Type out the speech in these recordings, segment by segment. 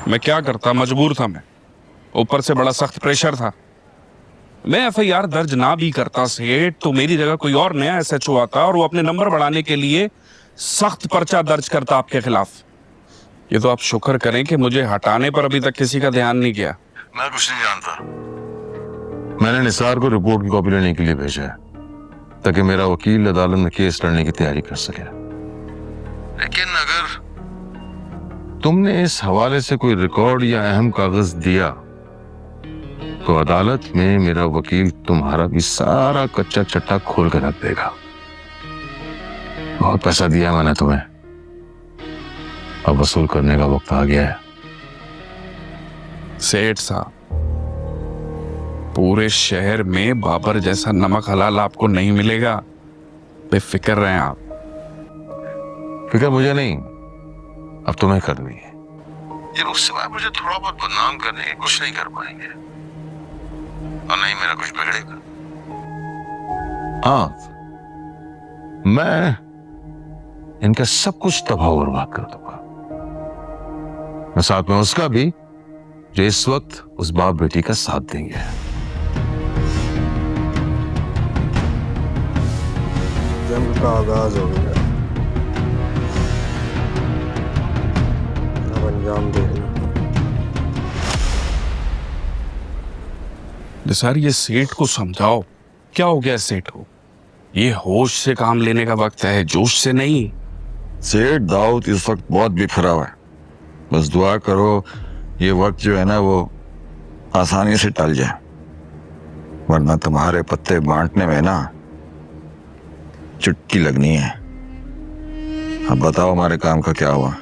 मैं क्या करता, मजबूर था मैं। ऊपर से बड़ा सख्त प्रेशर था। मैं एफआईआर दर्ज ना भी करता सेठ तो मेरी जगह कोई और नया एसएचओ आता और वो अपने नंबर बढ़ाने के लिए सख्त पर्चा दर्ज करता आपके खिलाफ। ये तो आप शुक्र करें कि मुझे हटाने पर अभी तक किसी का ध्यान नहीं किया। मैं कुछ नहीं जानता। मैंने निसार को रिपोर्ट की कॉपी लेने के लिए भेजा है ताकि मेरा वकील अदालत में केस लड़ने की तैयारी कर सके। लेकिन अगर तुमने इस हवाले से कोई रिकॉर्ड या अहम कागज दिया तो अदालत में मेरा वकील तुम्हारा भी सारा कच्चा चट्टा खोल कर रख देगा। बहुत पैसा दिया मैंने तुम्हें, अब वसूल करने का वक्त आ गया है। सेठ साहब, पूरे शहर में बाबर जैसा नमक हलाल आपको नहीं मिलेगा। बेफिक्र रहें आप। फिक्र मुझे नहीं, अब तुम्हें करनी है। ये लोग सिवाय मुझे थोड़ा बहुत बदनाम करने के कुछ नहीं कर पाएंगे और नहीं मेरा कुछ बिगड़ेगा। हाँ, मैं इनका सब कुछ तबाह बर्बाद कर दूंगा, मैं साथ में उसका भी जो इस वक्त उस बाप बेटी का साथ देंगे। जंग का आगाज हो गया, अब अंजाम देखना। सर, ये सेठ को समझाओ, क्या हो गया सेठ को? ये होश से काम लेने का वक्त है, जोश से नहीं। सेठ दाऊद इस वक्त बहुत बिखरा हुआ है। बस दुआ करो ये वक्त जो है ना वो आसानी से टल जाए, वरना तुम्हारे पत्ते बांटने में ना चुटकी लगनी है। अब बताओ हमारे काम का क्या हुआ?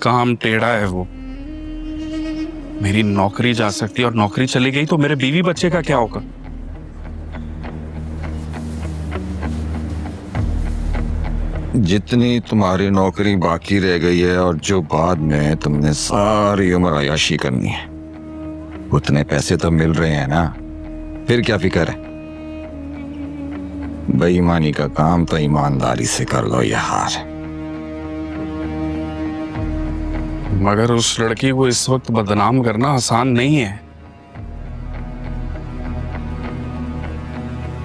काम टेढ़ा है वो। मेरी नौकरी जा सकती है और नौकरी चली गई तो मेरे बीवी बच्चे का क्या होगा? जितनी तुम्हारी नौकरी बाकी रह गई है और जो बाद में तुमने सारी उम्र अयाशी करनी है, उतने पैसे तो मिल रहे हैं ना, फिर क्या फिक्र है? बेईमानी का काम तो ईमानदारी से कर लो यार। मगर उस लड़की को इस वक्त बदनाम करना आसान नहीं है।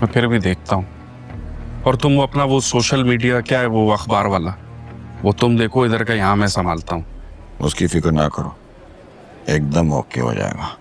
मैं फिर भी देखता हूं। और तुम अपना वो सोशल मीडिया, क्या है वो अखबार वाला, वो तुम देखो, इधर का यहां मैं संभालता हूं। उसकी फिक्र ना करो, एकदम ओके हो जाएगा।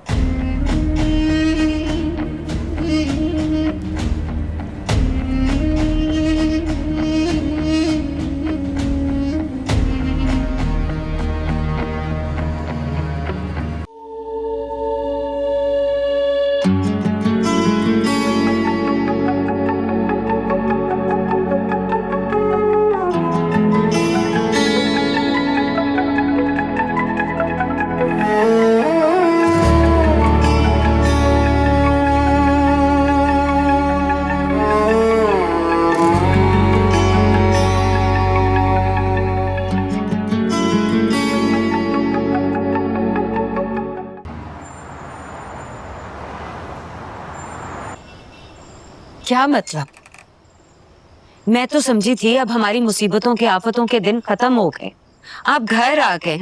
क्या मतलब? मैं तो समझी थी अब हमारी मुसीबतों के आफतों के दिन खत्म हो गए, आप घर आ गए,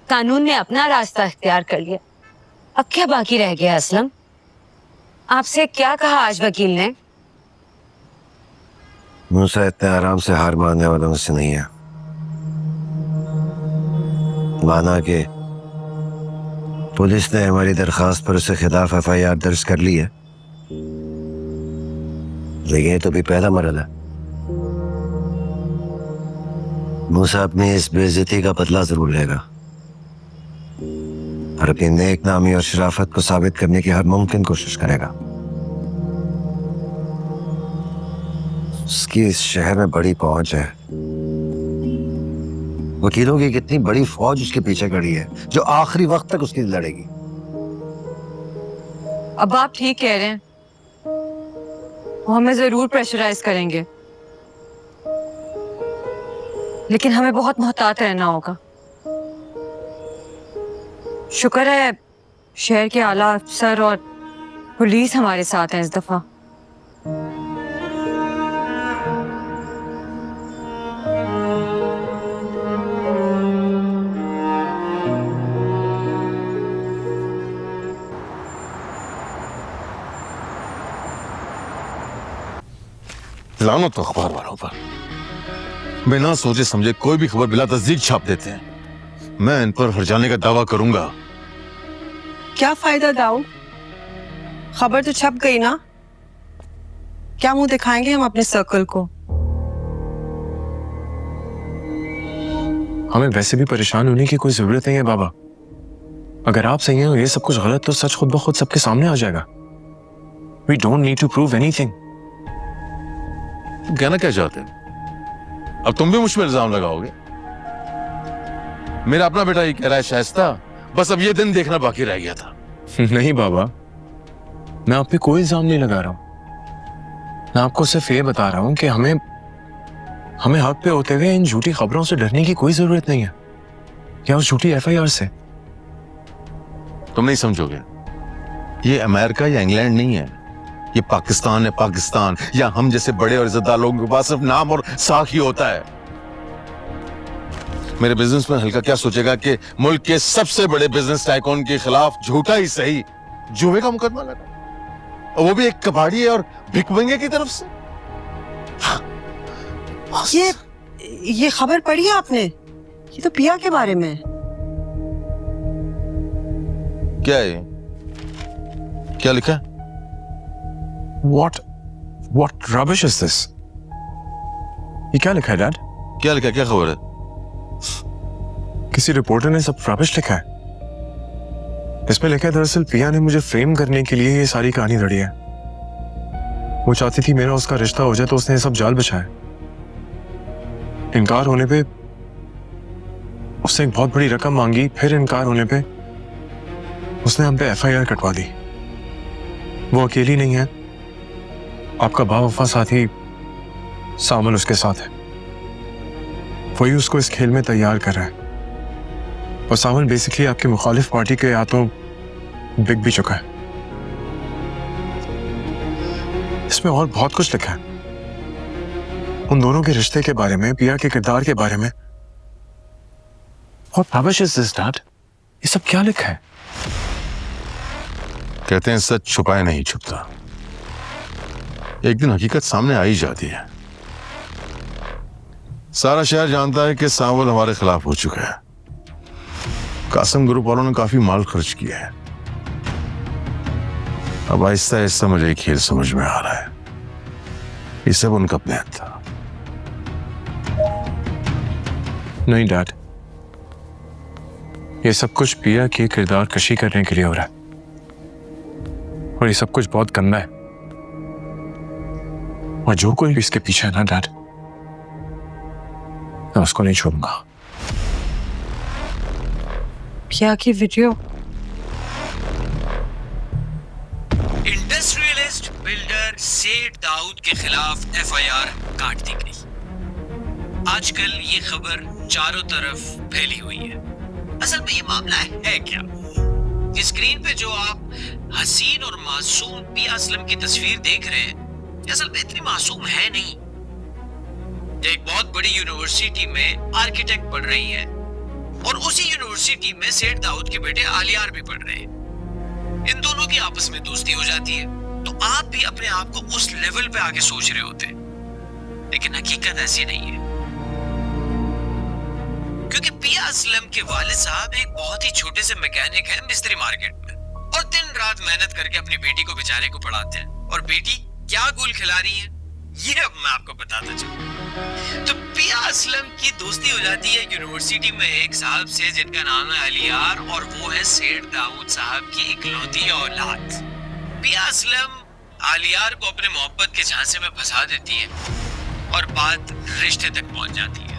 कानून ने अपना रास्ता इख्तियार कर लिया। अब क्या बाकी रह गया असलम? आपसे क्या कहा आज वकील ने? मूसा इतने आराम से हार मानने वाला मुझसे नहीं है। माना कि पुलिस ने हमारी दरखास्त पर उसके खिलाफ एफआईआर दर्ज कर ली है, लेकिन ये तो भी पहला मरहला है। मूसा अपनी इस बेइज्जती का बदला जरूर लेगा और अपनी नेक नामी और शराफत को साबित करने की हर मुमकिन कोशिश करेगा। उसकी इस शहर में बड़ी पहुंच है, वकीलों की कितनी बड़ी फौज उसके पीछे खड़ी है जो आखिरी वक्त तक उसकी लड़ेगी। अब आप ठीक कह रहे हैं, वो हमें जरूर प्रेशराइज करेंगे, लेकिन हमें बहुत मोहतात रहना होगा। शुक्र है शहर के आला अफसर और पुलिस हमारे साथ हैं इस दफा। लानत तो अखबार वालों पर, बिना सोचे समझे कोई भी खबर बिला तस्दीक छाप देते हैं। मैं इन पर हर्जाने का दावा करूंगा। क्या फायदा दाऊ, खबर तो छप गई ना, क्या मुंह दिखाएंगे हम अपने सर्कल को। हमें वैसे भी परेशान होने की कोई जरूरत नहीं है बाबा। अगर आप सही हैं और ये सब कुछ गलत, तो सच खुद ब खुद सबके सामने आ जाएगा। We don't need to prove anything. कहना क्या चाहते हैं? अब तुम भी मुझ पर इल्जाम लगाओगे? मेरा अपना बेटा ये कह रहा है शाइस्ता, बस अब ये दिन देखना बाकी रह गया था। नहीं बाबा, मैं आप पे कोई इल्जाम नहीं लगा रहा हूं। मैं आपको सिर्फ ये बता रहा हूं कि हमें हक पे होते हुए इन झूठी खबरों से डरने की कोई जरूरत नहीं है, या उस झूठी FIR से। तुम नहीं समझोगे, ये अमेरिका या इंग्लैंड नहीं है, ये पाकिस्तान है। पाकिस्तान या हम जैसे बड़े और इज्जतदार लोगों के पास सिर्फ नाम और साख ही होता है। मेरे बिजनेसमैन हल्का क्या सोचेगा कि मुल्क के सबसे बड़े बिजनेस टाइकून के खिलाफ झूठा ही सही जुए का मुकदमा लगा, और वो भी एक कबाड़ी और भिकमंगे की तरफ से। ये खबर पढ़ी है आपने? ये तो पिया के बारे में। क्या है? क्या लिखा है? What rubbish is this? ये क्या लिखा है डैड? क्या लिखा है? क्या खबर है? किसी रिपोर्टर ने सब रबिश लिखा है। इसमें लिखा है दरअसल पिया ने मुझे फ्रेम करने के लिए ये सारी कहानी रड़ी है। वो चाहती थी मेरा उसका रिश्ता हो जाए, तो उसने ये सब जाल बिछाया। इनकार होने पे उसने एक बहुत बड़ी रकम मांगी, फिर इनकार होने पे उसने हम पे FIR कटवा दी। वो अकेली नहीं है, आपका बावफा साथी सामन उसके साथ है। वही उसको इस खेल में तैयार कर रहा है, और सामन बेसिकली आपकी मुखालिफ पार्टी के हाथों बिक भी चुका है। इसमें और बहुत कुछ लिखा है, उन दोनों के रिश्ते के बारे में, पिया के किरदार के बारे में। What rubbish is this, Dad? ये सब क्या लिखा है? कहते हैं सच छुपाए नहीं छुपता, एक दिन हकीकत सामने आ ही जाती है। सारा शहर जानता है कि सावल हमारे खिलाफ हो चुका है। कासिम ग्रुप वालों ने काफी माल खर्च किया है। अब आहिस्ता आहिस्ता मुझे खेल समझ में आ रहा है, ये सब उनका प्लान था। नहीं डैड, ये सब कुछ पिया की किरदार कशी करने के लिए हो रहा है, और ये सब कुछ बहुत गंदा है। और जो कोई भी इसके पीछे है ना डैड, मैं उसको नहीं छोड़ूंगा। पिया की वीडियो। इंडस्ट्रियलिस्ट बिल्डर सेठ दाऊद के खिलाफ FIR काट दी गई। आजकल ये खबर चारों तरफ फैली हुई है। असल में ये मामला है क्या? ये स्क्रीन पे जो आप हसीन और मासूम पिया असलम की तस्वीर देख रहे हैं, असल में इतनी मासूम है नहीं। एक बहुत बड़ी यूनिवर्सिटी में आर्किटेक्ट पढ़ रही है, और उसी यूनिवर्सिटी में सेठ दाऊद के बेटे आलियार भी पढ़ रहे हैं। इन दोनों की आपस में दोस्ती हो जाती है, तो आप भी अपने आप को उस लेवल पे आगे सोच रहे होते, लेकिन हकीकत ऐसी नहीं है। क्योंकि पिया असलम के वालिद साहब एक बहुत ही छोटे से मैकेनिक हैं मिस्त्री मार्केट में, और दिन रात मेहनत करके अपनी बेटी को बेचारे को पढ़ाते हैं। और बेटी क्या गुल खिला रही है, ये अब मैं आपको बताता चलूं। तो पिया असलम की दोस्ती हो जाती है यूनिवर्सिटी में एक साहब से जिनका नाम है अलियार, और वो है सेठ दाऊद साहब की इकलौती औलाद। पिया असलम आलियार को अपने मोहब्बत के झांसे में फंसा देती है, और बात रिश्ते तक पहुंच जाती है।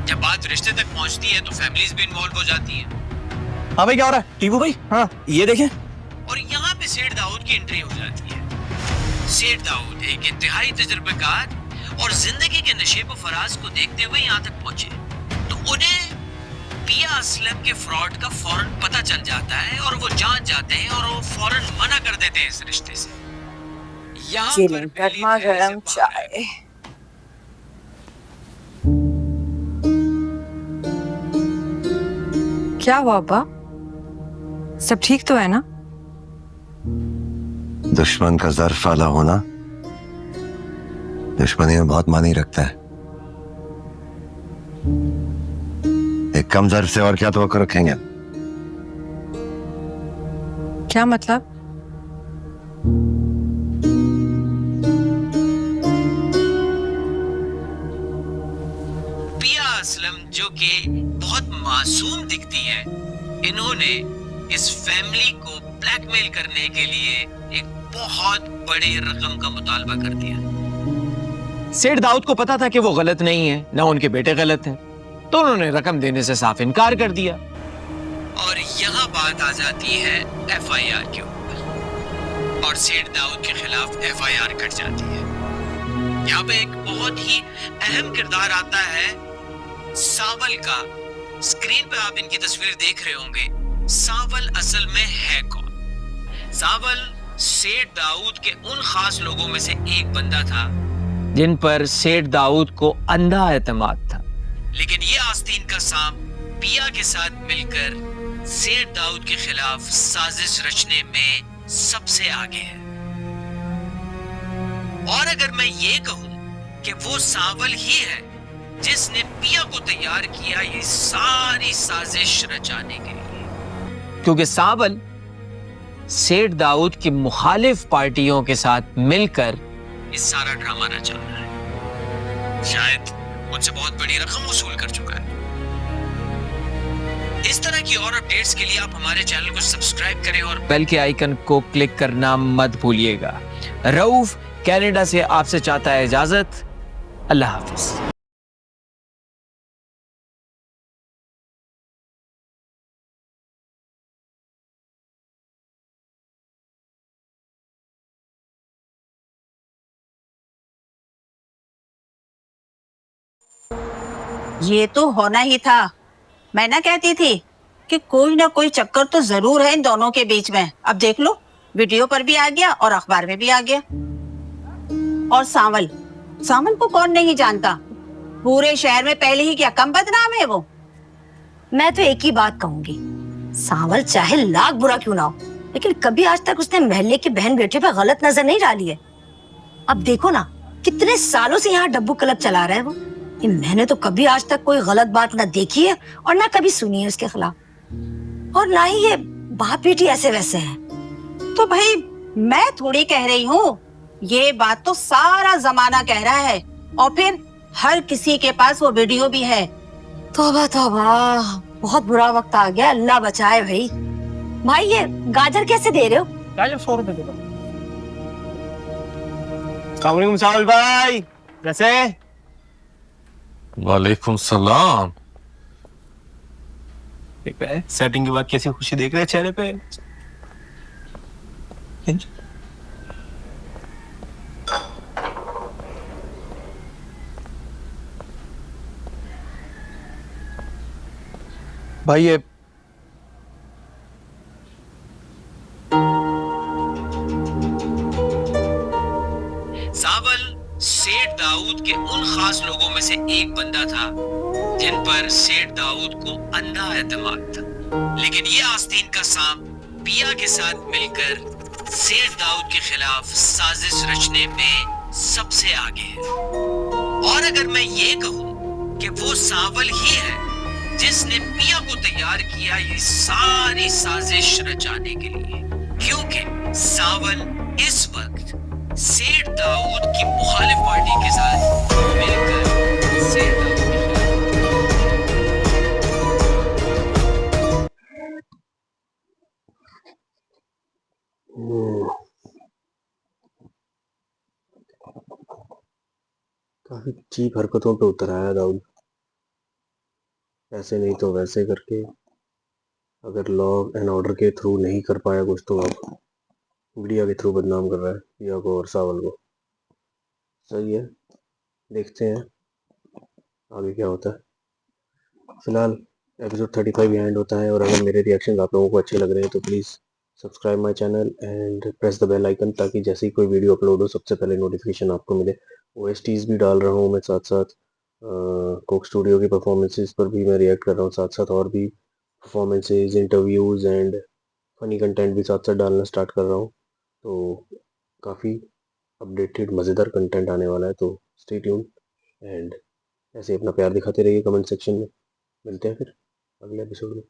जब बात रिश्ते तक पहुंचती है तो फैमिलीज भी इन्वॉल्व हो जाती है। हाँ भाई, क्या हो रहा है? टीपू भाई, हाँ ये देखें। और यहाँ पे सेठ दाऊद की एंट्री हो जाती है। सेठ दाऊद एक इंतहाई तजुर्बेकार और जिंदगी के नशेब फराज को देखते हुए यहाँ तक पहुंचे, तो उन्हें पिया असलम के फ्रॉड का फौरन पता चल जाता है, और वो जान जाते हैं और वो फौरन मना कर देते हैं इस रिश्ते से। यहाँ पर गर्मा गरम चाय। क्या हुआ अब्बा, सब ठीक तो है ना? दुश्मन का जर फाला होना दुश्मनी में बहुत मानी रखता है। एक कम ज़र्फ से और क्या तवक्को रखेंगे? क्या मतलब? पिया असलम जो कि बहुत मासूम दिखती है, इन्होंने इस फैमिली को ब्लैकमेल करने के लिए एक बहुत बड़ी रकम का मुतालबा कर दिया। सेठ दाऊद को पता था कि वो गलत नहीं है, ना उनके बेटे गलत हैं, तो उन्होंने रकम देने से साफ इनकार कर दिया। और यहाँ बात आ जाती है एफआईआर के ऊपर और सेठ दाऊद के खिलाफ एफआईआर कट जाती है। यहाँ पे एक बहुत ही अहम किरदार आता है सावल का। स्क्रीन पे आप इनकी तस्वीर देख रहे होंगे। सावल असल में है कौन? सावल सेठ दाऊद के उन खास लोगों में से एक बंदा था जिन पर सेठ दाऊद को अंधा एतमाद था। लेकिन ये आस्तीन का सांप पिया के साथ मिलकर सेठ दाऊद के खिलाफ साजिश रचने में सबसे आगे है। और अगर मैं ये कहूं कि वो सावल ही है जिसने पिया को तैयार किया ये सारी साजिश रचाने के लिए, क्योंकि सावल सेठ दाऊद की मुखालिफ पार्टियों के साथ मिलकर ये सारा ड्रामा रचा रहा है। शायद मुझसे बहुत बड़ी रकम वसूल कर चुका है। इस तरह की और अपडेट्स के लिए आप हमारे चैनल को सब्सक्राइब करें और बेल के आइकन को क्लिक करना मत भूलिएगा। रऊफ कनाडा से आपसे चाहता है इजाजत। अल्लाह हाफिज। ये तो होना ही था। मैं ना कहती थी कि कोई ना कोई चक्कर तो जरूर है इन दोनों के बीच में। अब देख लो, वीडियो पर भी आ गया और अखबार में भी आ गया। और सावल को कौन नहीं जानता? पूरे शहर में पहले ही क्या कम बदनाम है वो। मैं तो एक ही बात कहूंगी, सावल चाहे लाख बुरा क्यों ना हो, लेकिन कभी आज तक उसने महल्ले के बहन बेटे पे गलत नजर नहीं डाली है। अब देखो ना, कितने सालों से यहाँ डब्बू क्लब चला रहा है वो। कि मैंने तो कभी आज तक कोई गलत बात ना देखी है और ना कभी सुनी है उसके खिलाफ, और ना ही ये बाप बेटी ऐसे वैसे हैं। तो भाई मैं थोड़ी कह रही हूँ, ये बात तो सारा जमाना कह रहा है। और फिर हर किसी के पास वो वीडियो भी है। तौबा तौबा, बहुत बुरा वक्त आ गया, अल्लाह बचाए भाई। भाई ये गाजर कैसे दे रहे हो? गाजर 100 रुपए दे दो। अस्सलाम सावल भाई, कैसे? वालेकुम सलाम। सेटिंग के बाद कैसी खुशी देख रहे हैं चेहरे पे। भाई ये सावल सेठ दाऊद के उन खास लोगों में से एक बंदा था जिन पर सेठ दाऊद को अंधा एतमाद था। लेकिन ये आस्तीन का सांप पिया के साथ मिलकर सेठ दाऊद के खिलाफ साजिश रचने में सबसे आगे है। और अगर मैं ये कहूं कि वो सावल ही है जिसने पिया को तैयार किया ये सारी साजिश रचाने के लिए, क्योंकि सावल इस वक्त सेठ दाऊद की मुखालिफ पार्टी के साथ मिलकर सेठ दाऊद के काफी चीप हरकतों पे उतर आया दाऊद। ऐसे नहीं तो वैसे करके अगर लॉ एंड ऑर्डर के थ्रू नहीं कर पाया कुछ, तो अब मीडिया के थ्रू बदनाम कर रहा है पिया को और सावल को। सही है, देखते हैं आगे क्या होता है। फिलहाल एपिसोड 35 एंड होता है, और अगर मेरे रिएक्शन आप लोगों को अच्छे लग रहे हैं तो please subscribe my channel and press the bell icon, ताकि जैसे ही कोई वीडियो अपलोड हो सबसे पहले नोटिफिकेशन आपको मिले। OSTs भी डाल रहा हूँ मैं साथ साथ, कोक स्टूडियो की परफॉर्मेंसेस पर भी मैं रिएक्ट कर रहा हूँ साथ साथ, और भी performances, interviews and funny content भी साथ साथ डालना स्टार्ट कर रहा हूँ। तो काफ़ी अपडेटेड मज़ेदार कंटेंट आने वाला है, तो स्टे ट्यून एंड ऐसे अपना प्यार दिखाते रहिए कमेंट सेक्शन में। मिलते हैं फिर अगले एपिसोड में।